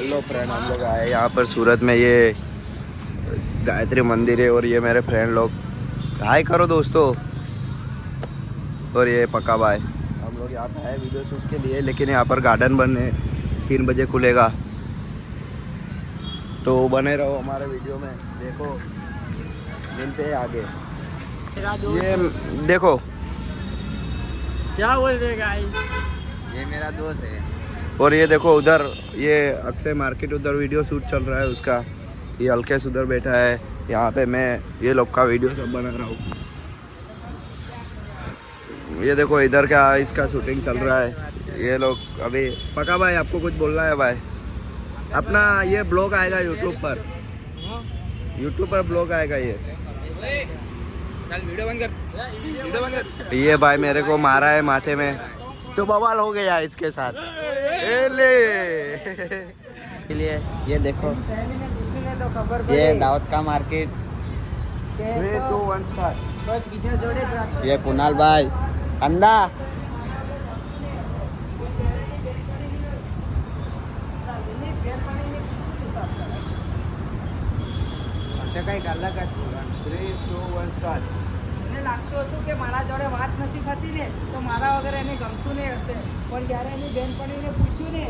Hello friend, हम लोग आए यहाँ पर सूरत में, ये गायत्री मंदिर है और ये मेरे फ्रेंड लोग। हाय करो दोस्तों। और ये पक्का भाई, हम लोग यहाँ पे आए वीडियो शूट के लिए, लेकिन यहाँ पर गार्डन बंद है, 3 बजे खुलेगा। तो बने रहो हमारे वीडियो में, देखो मिलते हैं आगे। ये देखो, क्या बोल रहे गाइस, ये मेरा दोस्त है। और ये देखो उधर, ये अक्षय मार्केट उधर वीडियो शूट चल रहा है उसका। ये अलकेश उधर बैठा है, यहाँ पे मैं ये लोग का वीडियो सब बना रहा हूँ। ये देखो इधर का इसका शूटिंग चल रहा है। ये लोग अभी पक्का भाई, आपको कुछ बोलना है भाई? अपना ये ब्लॉग आएगा यूट्यूब पर, ब्लॉग आएगा ये। चल वीडियो बंद कर। ये भाई मेरे को मारा है माथे में, तो बवाल हो गया इसके साथ। ए ले लिए ये देखो, ये दाऊद का मार्केट, 3, 2, 1 स्टार्ट। ये कुणाल भाई अंडा। કઈ કલાક 3, 2, 1 સ્ટાર્ટ। મને લાગતું હતું કે મારા જોડે વાત નથી થતી ને, તો મારા વગર એને ગમતું નહીં હશે, પણ જ્યારે એની બેનપણીને પૂછ્યું ને